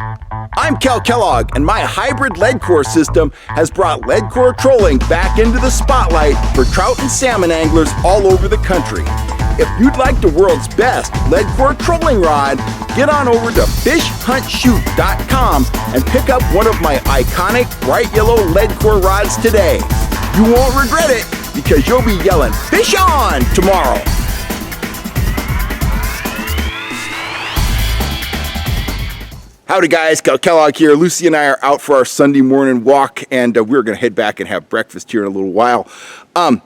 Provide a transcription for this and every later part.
I'm Cal Kellogg, and my hybrid lead core system has brought lead core trolling back into the spotlight for trout and salmon anglers all over the country. If you'd like the world's best lead core trolling rod, get on over to fishhuntshoot.com and pick up one of my iconic bright yellow lead core rods today. You won't regret it because you'll be yelling, "Fish on!" tomorrow. Howdy guys, Cal Kellogg here. Lucy and I are out for our Sunday morning walk, and we're going to head back and have breakfast here in a little while. I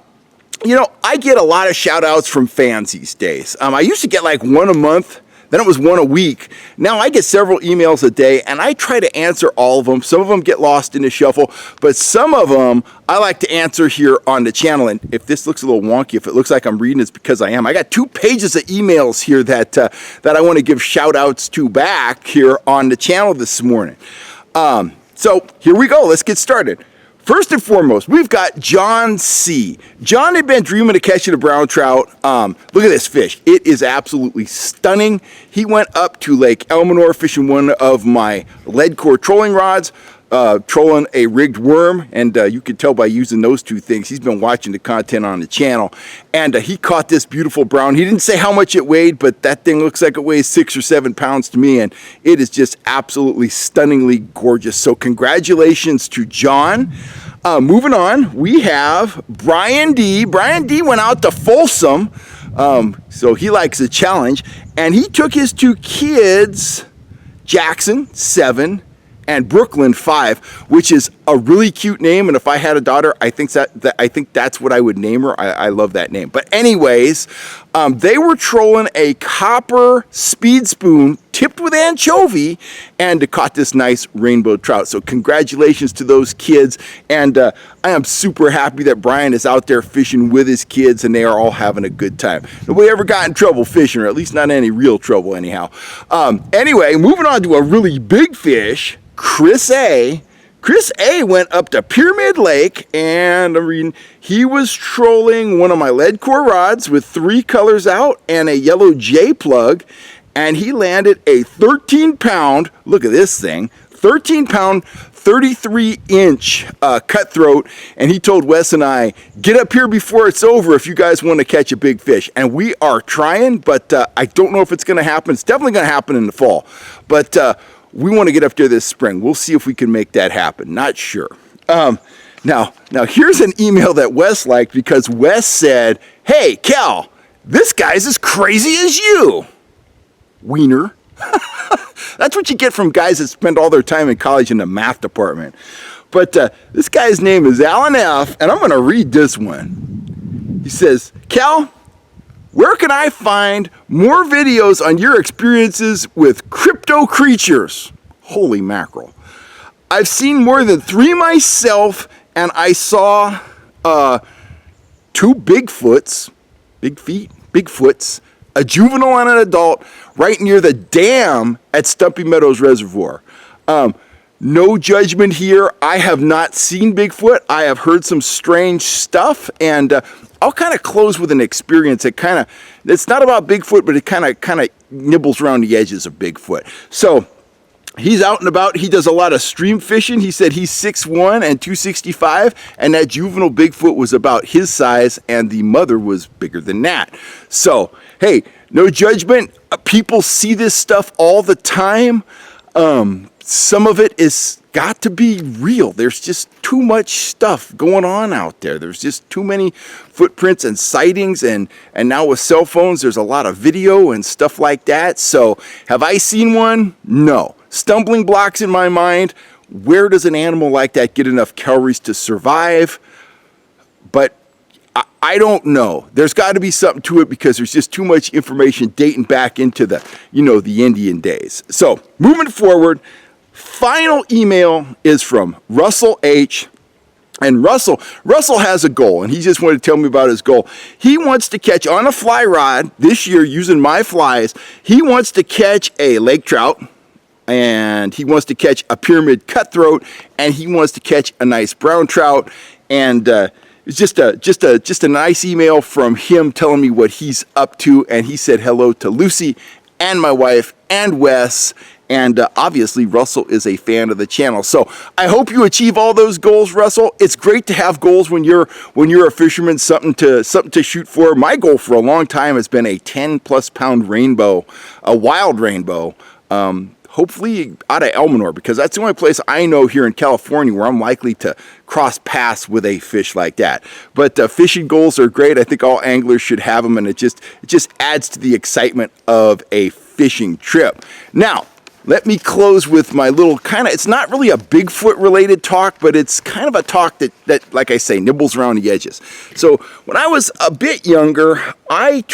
get a lot of shout outs from fans these days. I used to get like one a month, then it was one a week. Now I get several emails a day, and I try to answer all of them. Some of them get lost in the shuffle, but some of them I like to answer here on the channel. And if this looks a little wonky, if it looks like I'm reading, it's because I am. I got 2 pages of emails here that I want to give shout outs to back here on the channel this morning. So here we go. Let's get started. First and foremost, we've got John C. John had been dreaming of catching a brown trout. Look at this fish. It is absolutely stunning. He went up to Lake Elminor fishing one of my lead core trolling rods, trolling a rigged worm, and you can tell by using those 2 things. He's been watching the content on the channel, and he caught this beautiful brown. He didn't say how much it weighed, but that thing looks like it weighs 6 or 7 pounds to me, and it is just absolutely stunningly gorgeous. So congratulations to John. Moving on, we have Brian D. Brian D went out to Folsom, so he likes a challenge, and he took his 2 kids, Jackson, 7, and Brooklyn, 5, which is a really cute name. And if I had a daughter, I think that's what I would name her. I love that name. But anyways, they were trolling a copper speed spoon tipped with anchovy, and caught this nice rainbow trout. So congratulations to those kids. And I am super happy that Brian is out there fishing with his kids, and they are all having a good time. Nobody ever got in trouble fishing, or at least not any real trouble anyhow. Anyway, moving on to a really big fish. Chris A. Chris A went up to Pyramid Lake, and I'm reading, he was trolling one of my lead core rods with 3 colors out and a yellow J plug, and he landed a 13-pound, look at this thing, 13-pound, 33-inch cutthroat, and he told Wes and I, get up here before it's over if you guys want to catch a big fish. And we are trying, but I don't know if it's going to happen. It's definitely going to happen in the fall, but we want to get up there this spring. We'll see if we can make that happen. Not sure. Now here's an email that Wes liked, because Wes said, "Hey, Cal, this guy's as crazy as you." Wiener. That's what you get from guys that spend all their time in college in the math department. But this guy's name is Alan F., and I'm going to read this one. He says, "Cal, where can I find more videos on your experiences with crypto creatures?" Holy mackerel. "I've seen more than 3 myself, and I saw 2 Bigfoots, a juvenile and an adult, right near the dam at Stumpy Meadows Reservoir. No judgment here. I have not seen Bigfoot. I have heard some strange stuff, and I'll kind of close with an experience that it's not about Bigfoot, but it kind of nibbles around the edges of Bigfoot. So he's out and about. He does a lot of stream fishing. He said he's 6'1" and 265, and that juvenile Bigfoot was about his size, and the mother was bigger than that. So, hey, no judgment. People see this stuff all the time. Some of it is got to be real. There's just too much stuff going on out there. There's just too many footprints and sightings, and now with cell phones, there's a lot of video and stuff like that. So have I seen one? No. Stumbling blocks in my mind. Where does an animal like that get enough calories to survive? But I don't know. There's got to be something to it, because there's just too much information dating back into the Indian days. So moving forward, final email is from Russell H. And Russell has a goal, and he just wanted to tell me about his goal. He wants to catch on a fly rod this year using my flies. He wants to catch a lake trout, and he wants to catch a pyramid cutthroat, and he wants to catch a nice brown trout. And it's just a nice email from him telling me what he's up to, and he said hello to Lucy and my wife and Wes, And obviously, Russell is a fan of the channel. So I hope you achieve all those goals, Russell. It's great to have goals when you're a fisherman, something to shoot for. My goal for a long time has been a 10+ pound rainbow, a wild rainbow. Hopefully out of Elminor, because that's the only place I know here in California where I'm likely to cross paths with a fish like that. But fishing goals are great. I think all anglers should have them, and it just adds to the excitement of a fishing trip. Now, let me close with my little it's not really a Bigfoot related talk, but it's kind of a talk that, like I say, nibbles around the edges. So when I was a bit younger, I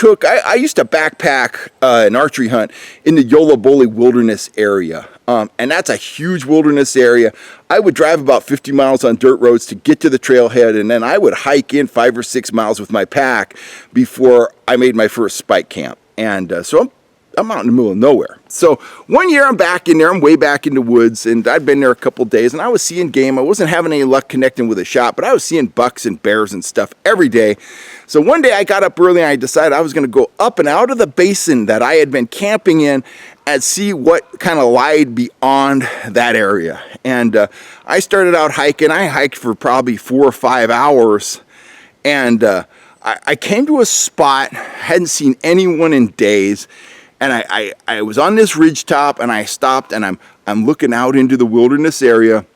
used to backpack an archery hunt in the Yola-Boli Wilderness area. And that's a huge wilderness area. I would drive about 50 miles on dirt roads to get to the trailhead, and then I would hike in 5 or 6 miles with my pack before I made my first spike camp. And so I'm out in the middle of nowhere. So one year I'm back in there, I'm way back in the woods, and I'd been there a couple days, and I was seeing game. I wasn't having any luck connecting with a shot, but I was seeing bucks and bears and stuff every day. So one day I got up early and I decided I was going to go up and out of the basin that I had been camping in and see what kind of lied beyond that area. And I started out hiking. I hiked for probably 4 or 5 hours, and I came to a spot, hadn't seen anyone in days. And I was on this ridge top, and I stopped, and I'm looking out into the wilderness area,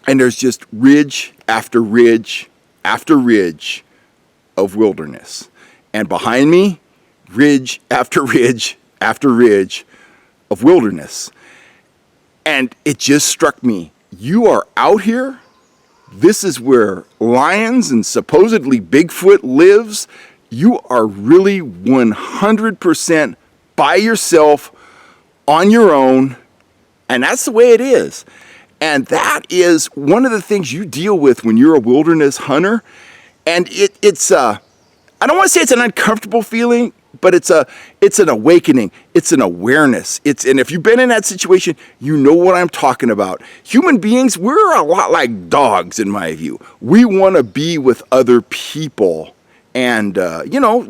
and there's just ridge after ridge after ridge of wilderness. And behind me, ridge after ridge after ridge of wilderness. And it just struck me, you are out here? This is where lions and supposedly Bigfoot lives? You are really 100% by yourself, on your own, and that's the way it is. And that is one of the things you deal with when you're a wilderness hunter. And it's I don't want to say it's an uncomfortable feeling, but it's an awakening. It's an awareness. And if you've been in that situation, you know what I'm talking about. Human beings, we're a lot like dogs in my view. We want to be with other people. And,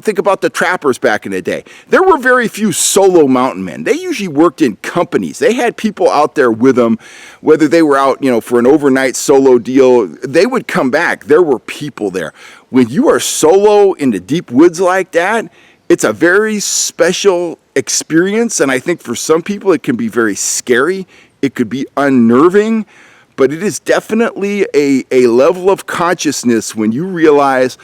think about the trappers back in the day. There were very few solo mountain men. They usually worked in companies. They had people out there with them, whether they were out, for an overnight solo deal. They would come back. There were people there. When you are solo in the deep woods like that, it's a very special experience. And I think for some people, it can be very scary. It could be unnerving. But it is definitely a level of consciousness when you realize,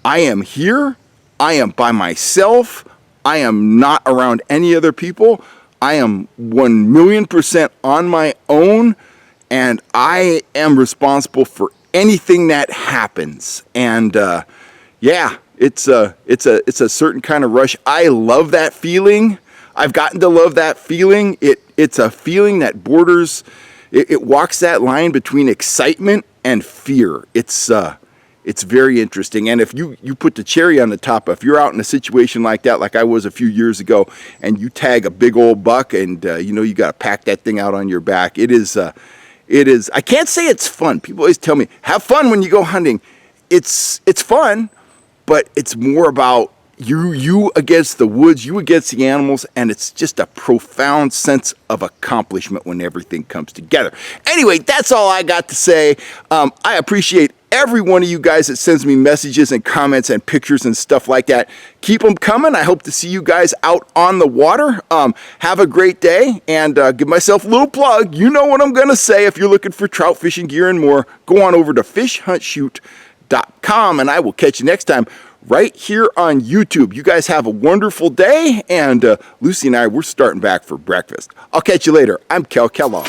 I am here, I am by myself, I am not around any other people, I am 1,000,000% on my own, and I am responsible for anything that happens. And it's a certain kind of rush. I love that feeling. I've gotten to love that feeling. It's a feeling that borders, it walks that line between excitement and fear. It's very interesting. And if you put the cherry on the top, if you're out in a situation like that, like I was a few years ago, and you tag a big old buck, and you got to pack that thing out on your back, it is, I can't say it's fun. People always tell me, have fun when you go hunting. It's fun, but it's more about you against the woods, you against the animals, and it's just a profound sense of accomplishment when everything comes together. Anyway, that's all I got to say. I appreciate every one of you guys that sends me messages and comments and pictures and stuff like that. Keep them coming. I hope to see you guys out on the water. Have a great day, and give myself a little plug. You know what I'm going to say. If you're looking for trout fishing gear and more, go on over to fishhuntshoot.com, and I will catch you next time right here on YouTube. You guys have a wonderful day, and Lucy and I, we're starting back for breakfast. I'll catch you later. I'm Kel Kellogg.